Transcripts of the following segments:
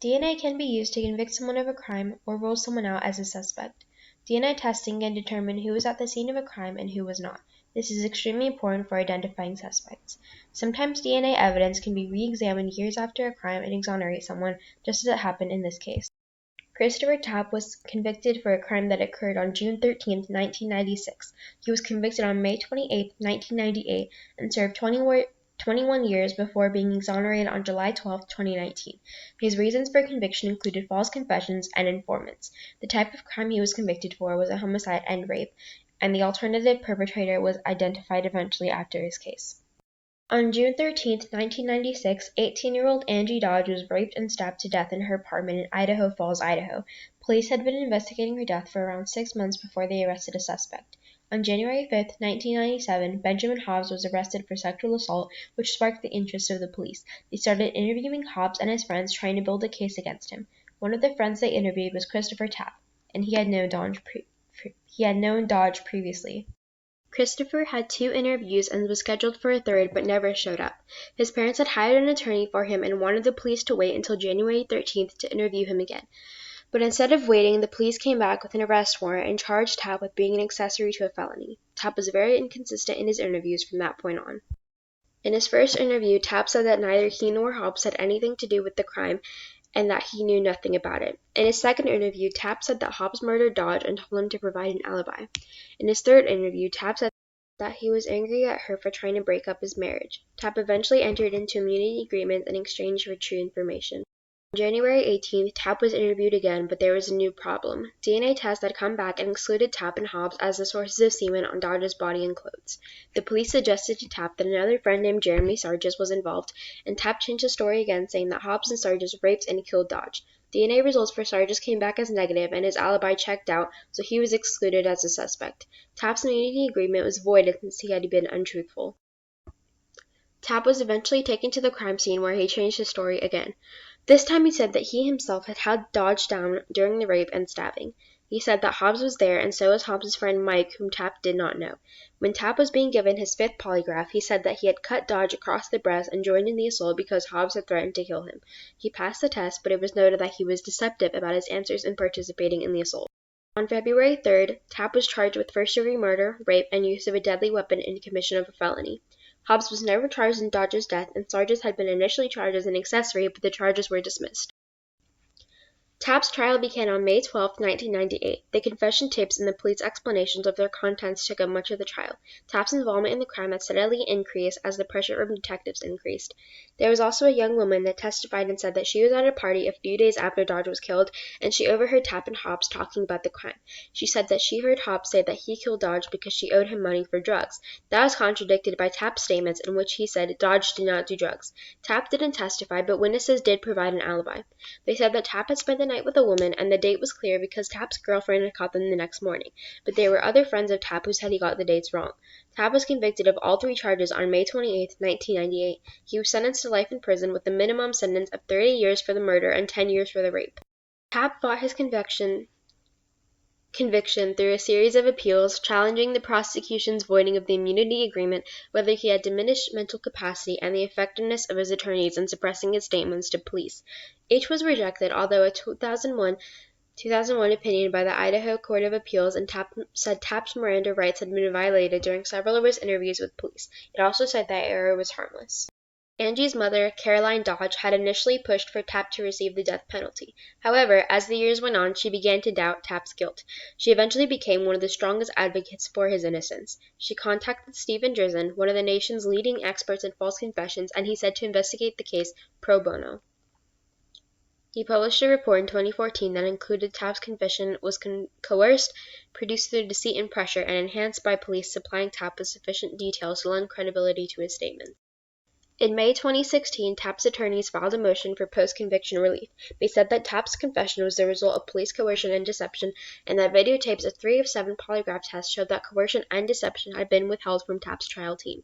DNA can be used to convict someone of a crime or rule someone out as a suspect. DNA testing can determine who was at the scene of a crime and who was not. This is extremely important for identifying suspects. Sometimes DNA evidence can be re-examined years after a crime and exonerate someone, just as it happened in this case. Christopher Tapp was convicted for a crime that occurred on June 13, 1996. He was convicted on May 28, 1998, and served 21 years before being exonerated on July 12, 2019. His reasons for conviction included false confessions and informants. The type of crime he was convicted for was a homicide and rape, and the alternative perpetrator was identified eventually after his case. On June 13, 1996, 18-year-old Angie Dodge was raped and stabbed to death in her apartment in Idaho Falls, Idaho. Police had been investigating her death for around 6 months before they arrested a suspect. On January 5, 1997, Benjamin Hobbs was arrested for sexual assault, which sparked the interest of the police. They started interviewing Hobbs and his friends, trying to build a case against him. One of the friends they interviewed was Christopher Tapp, and he had known Dodge previously. Christopher had 2 interviews and was scheduled for a third but never showed up. His parents had hired an attorney for him and wanted the police to wait until January 13th to interview him again. But instead of waiting, the police came back with an arrest warrant and charged Tapp with being an accessory to a felony. Tapp was very inconsistent in his interviews from that point on. In his first interview, Tapp said that neither he nor Hobbs had anything to do with the crime and that he knew nothing about it. In his second interview, Tapp said that Hobbs murdered Dodge and told him to provide an alibi. In his third interview, Tapp said that he was angry at her for trying to break up his marriage. Tapp eventually entered into immunity agreements in exchange for true information. On January 18th, Tapp was interviewed again, but there was a new problem. DNA tests had come back and excluded Tapp and Hobbs as the sources of semen on Dodge's body and clothes. The police suggested to Tapp that another friend named Jeremy Sargis was involved, and Tapp changed the story again, saying that Hobbs and Sargis raped and killed Dodge. DNA results for Sargis came back as negative, and his alibi checked out, so he was excluded as a suspect. Tapp's immunity agreement was voided since he had been untruthful. Tapp was eventually taken to the crime scene where he changed his story again. This time he said that he himself had held Dodge down during the rape and stabbing. He said that Hobbs was there, and so was Hobbs' friend Mike, whom Tapp did not know. When Tapp was being given his 5th polygraph, he said that he had cut Dodge across the breast and joined in the assault because Hobbs had threatened to kill him. He passed the test, but it was noted that he was deceptive about his answers in participating in the assault. On February 3rd, Tapp was charged with first-degree murder, rape, and use of a deadly weapon in commission of a felony. Hobbs was never charged in Dodge's death, and Sargis had been initially charged as an accessory, but the charges were dismissed. Tapp's trial began on May 12, 1998. The confession tapes and the police explanations of their contents took up much of the trial. Tapp's involvement in the crime had steadily increased as the pressure from detectives increased. There was also a young woman that testified and said that she was at a party a few days after Dodge was killed, and she overheard Tapp and Hobbs talking about the crime. She said that she heard Hobbs say that he killed Dodge because she owed him money for drugs. That was contradicted by Tapp's statements in which he said Dodge did not do drugs. Tapp didn't testify, but witnesses did provide an alibi. They said that Tapp had spent the night with a woman, and the date was clear because Tapp's girlfriend had caught them the next morning, but there were other friends of Tapp who said he got the dates wrong. Tapp was convicted of all 3 charges on May 28, 1998. He was sentenced to life in prison with a minimum sentence of 30 years for the murder and 10 years for the rape. Tapp fought his conviction through a series of appeals, challenging the prosecution's voiding of the immunity agreement, whether he had diminished mental capacity, and the effectiveness of his attorneys in suppressing his statements to police. Each was rejected, although a 2001 opinion by the Idaho Court of Appeals and said Tapp's Miranda rights had been violated during several of his interviews with police. It also said that error was harmless. Angie's mother, Caroline Dodge, had initially pushed for Tapp to receive the death penalty. However, as the years went on, she began to doubt Tapp's guilt. She eventually became one of the strongest advocates for his innocence. She contacted Stephen Drizin, one of the nation's leading experts in false confessions, and he said to investigate the case pro bono. He published a report in 2014 that included Tapp's confession was coerced, produced through deceit and pressure, and enhanced by police supplying Tapp with sufficient details to lend credibility to his statements. In May 2016, Tapp's attorneys filed a motion for post-conviction relief. They said that Tapp's confession was the result of police coercion and deception, and that videotapes of 3 of 7 polygraph tests showed that coercion and deception had been withheld from Tapp's trial team.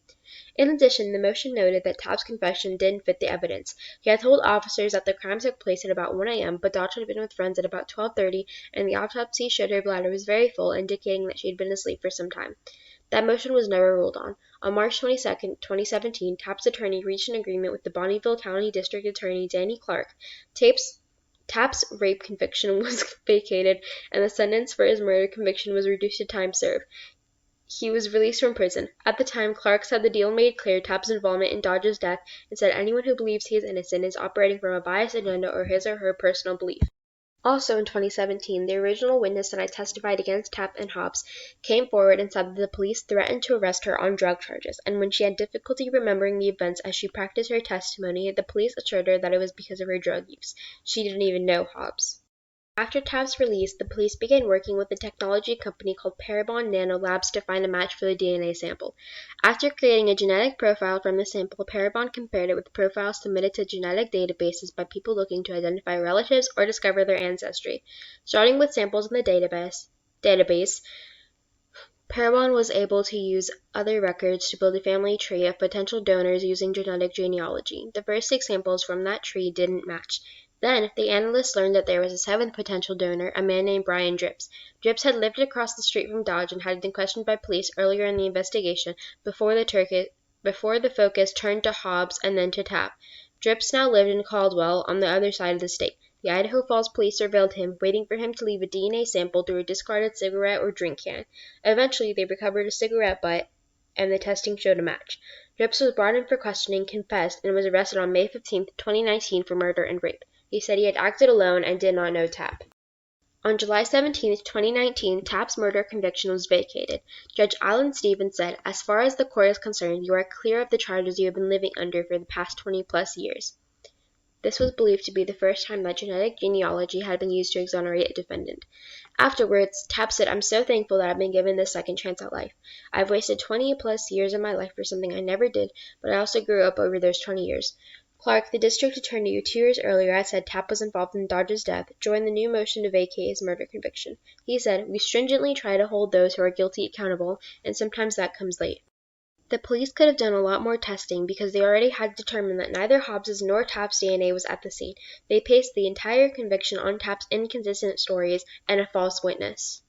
In addition, the motion noted that Tapp's confession didn't fit the evidence. He had told officers that the crime took place at about 1 a.m., but Dodge had been with friends at about 12:30, and the autopsy showed her bladder was very full, indicating that she had been asleep for some time. That motion was never ruled on. On March 22, 2017, Tapp's attorney reached an agreement with the Bonneville County District Attorney Danny Clark. Tapes Tapp's rape conviction was vacated, and the sentence for his murder conviction was reduced to time served. He was released from prison. At the time, Clark said the deal made clear Tapp's involvement in Dodge's death and said anyone who believes he is innocent is operating from a biased agenda or his or her personal belief. Also in 2017, the original witness that had testified against Tapp and Hobbs came forward and said that the police threatened to arrest her on drug charges, and when she had difficulty remembering the events as she practiced her testimony, the police assured her that it was because of her drug use. She didn't even know Hobbs. After Tapp's release, the police began working with a technology company called Parabon Nanolabs to find a match for the DNA sample. After creating a genetic profile from the sample, Parabon compared it with profiles submitted to genetic databases by people looking to identify relatives or discover their ancestry. Starting with samples in the database, Parabon was able to use other records to build a family tree of potential donors using genetic genealogy. The first 6 samples from that tree didn't match. Then, the analysts learned that there was a 7th potential donor, a man named Brian Dripps. Dripps had lived across the street from Dodge and had been questioned by police earlier in the investigation before the focus turned to Hobbs and then to Tapp. Dripps now lived in Caldwell on the other side of the state. The Idaho Falls police surveilled him, waiting for him to leave a DNA sample through a discarded cigarette or drink can. Eventually, they recovered a cigarette butt, and the testing showed a match. Dripps was brought in for questioning, confessed, and was arrested on May 15, 2019 for murder and rape. He said he had acted alone and did not know Tapp. On July 17, 2019, Tapp's murder conviction was vacated. Judge Alan Stevens said, "As far as the court is concerned, you are clear of the charges you have been living under for the past 20-plus years." This was believed to be the first time that genetic genealogy had been used to exonerate a defendant. Afterwards, Tapp said, "I'm so thankful that I've been given this second chance at life. I've wasted 20-plus years of my life for something I never did, but I also grew up over those 20 years." Clark, the district attorney who 2 years earlier had said Tapp was involved in Dodge's death, joined the new motion to vacate his murder conviction. He said, "We stringently try to hold those who are guilty accountable, and sometimes that comes late." The police could have done a lot more testing because they already had determined that neither Hobbs's nor Tapp's DNA was at the scene. They based the entire conviction on Tapp's inconsistent stories and a false witness.